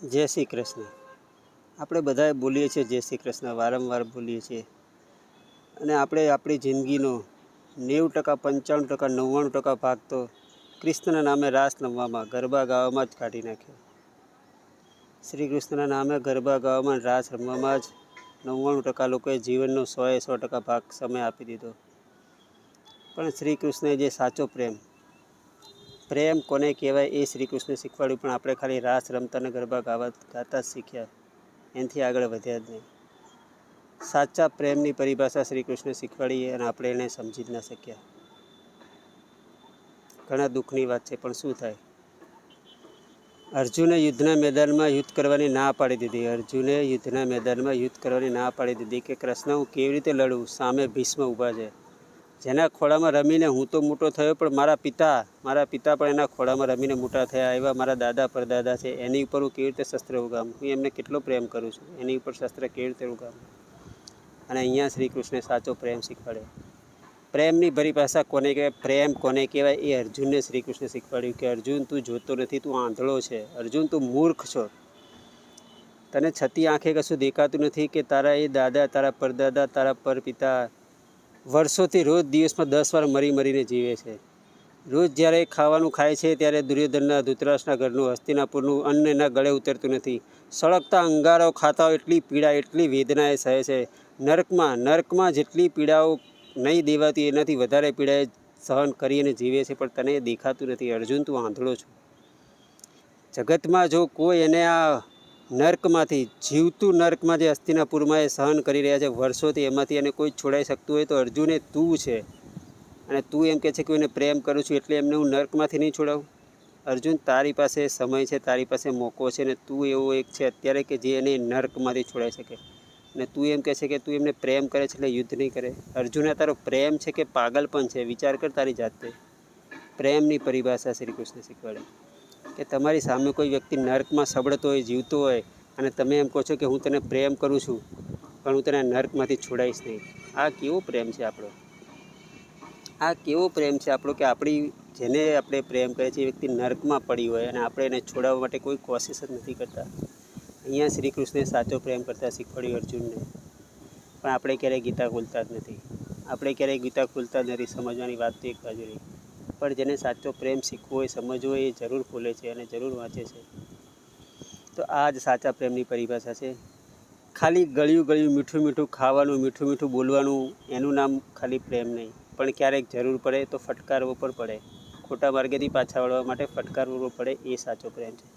જય શ્રી કૃષ્ણ. આપણે બધાએ બોલીએ છીએ જય શ્રી કૃષ્ણ, વારંવાર બોલીએ છીએ. અને આપણે આપણી જિંદગીનો 90%, 95%, 99% ભાગ તો કૃષ્ણના નામે રાસ રમવામાં, ગરબા ગાવામાં જ કાઢી નાખ્યો. શ્રી કૃષ્ણના નામે ગરબા ગાવામાં, રાસ રમવામાં જ 99% લોકોએ જીવનનો 100% ભાગ સમય આપી દીધો. પણ શ્રી કૃષ્ણએ જે સાચો પ્રેમ કોને કહેવાય એ શ્રી કૃષ્ણે શીખવાડ્યું. પણ આપણે ખાલી રાસ રમતા ને ગરબા ગાતા જ શીખ્યા, એનાથી આગળ વધ્યા જ નહીં. સાચા પ્રેમની પરિભાષા શ્રી કૃષ્ણે શીખવાડી અને આપણે એને સમજી જ ના શક્યા. ઘણા દુઃખની વાત છે, પણ શું થાય. અર્જુને યુદ્ધના મેદાનમાં યુદ્ધ કરવાની ના પાડી દીધી. અર્જુને યુદ્ધના મેદાનમાં યુદ્ધ કરવાની ના પાડી દીધી કે કૃષ્ણ હું કેવી રીતે લડું. સામે ભીષ્મ ઊભા છે, જેના ખોળામાં રમીને હું તો મોટો થયો, પણ મારા પિતા પણ એના ખોળામાં રમીને મોટા થયા. એવા મારા દાદા પરદાદા છે, એની ઉપર હું કેવી રીતે શસ્ત્ર ઉગામું. હું એમને કેટલો પ્રેમ કરું છું, એની ઉપર શસ્ત્ર કેવી રીતે ઉગામું. અને અહીંયા શ્રી કૃષ્ણે સાચો પ્રેમ શીખવાડ્યો. પ્રેમની પરિભાષા કોને કહેવાય, પ્રેમ કોને કહેવાય એ અર્જુનને શ્રી કૃષ્ણે શીખવાડ્યું કે અર્જુન તું જોતો નથી, તું આંધળો છે. અર્જુન તું મૂર્ખ છો, તને છતી આંખે કશું દેખાતું નથી કે તારા એ દાદા, તારા પરદાદા, તારા પરપિતા વર્ષોથી રોજ દિવસમાં 10 વાર મરીને જીવે છે. રોજ જ્યારે ખાવાનું ખાય છે ત્યારે દુર્યોધનના, ધૃતરાષ્ટ્રના ઘરનું, હસ્તિનાપુરનું અન્ન એના ગળે ઉતરતું નથી. સળગતા અંગારો ખાતા હોય એટલી પીડા, એટલી વેદના એ સહે છે. નર્કમાં જેટલી પીડાઓ નહીં દેવાતી એનાથી વધારે પીડા સહન કરીને જીવે છે, પણ તને એ દેખાતું નથી. અર્જુન તું આંધળો છો. જગતમાં જો કોઈ એને આ નર્કમાંથી, જીવતું નર્કમાં જે હસ્તિનાપુરમાં એ સહન કરી રહ્યા છે વર્ષોથી, એમાંથી એને કોઈ છોડાઈ શકતું હોય તો અર્જુન એ તું છે. અને તું એમ કહે છે કે હું એને પ્રેમ કરું છું એટલે એમને હું નર્કમાંથી નહીં છોડાવું. અર્જુન તારી પાસે સમય છે, તારી પાસે મોકો છે, ને તું એવો એક છે અત્યારે કે જે એને નર્કમાંથી છોડાઈ શકે. અને તું એમ કહે છે કે તું એમને પ્રેમ કરે છે એટલે યુદ્ધ નહીં કરે. અર્જુન આ તારો પ્રેમ છે કે પાગલપન છે, વિચાર કર તારી જાતે. પ્રેમની પરિભાષા શ્રી કૃષ્ણ શીખવાડે કે તમારી સામે કોઈ વ્યક્તિ નર્કમાં સબળતો હોય, જીવતો હોય, અને તમે એમ કહો છો કે હું તને પ્રેમ કરું છું પણ હું તને નર્કમાંથી છોડાઈશ નહીં. આ કેવો પ્રેમ છે આપણો? આ કેવો પ્રેમ છે આપણો કે જેને આપણે પ્રેમ કરીએ છીએ એ વ્યક્તિ નર્કમાં પડી હોય અને આપણે એને છોડાવવા માટે કોઈ કોશિશ જ નથી કરતા. અહીંયા શ્રી કૃષ્ણે સાચો પ્રેમ કરતા શીખવાડ્યું અર્જુનને. પણ આપણે ક્યારેય ગીતા ખોલતા જ નથી. સમજવાની વાત તો એક બાજુ રહી, પણ જેને સાચો પ્રેમ શીખવો હોય, સમજવો હોય, એ જરૂર ખોલે છે અને જરૂર વાંચે છે. તો આ જ સાચા પ્રેમની પરિભાષા છે. ખાલી ગળ્યું મીઠું ખાવાનું, મીઠું બોલવાનું, એનું નામ ખાલી પ્રેમ નહીં. પણ ક્યારેક જરૂર પડે તો ફટકારવો પણ પડે. ખોટા માર્ગેથી પાછા વળવા માટે ફટકારવો પડે, એ સાચો પ્રેમ છે.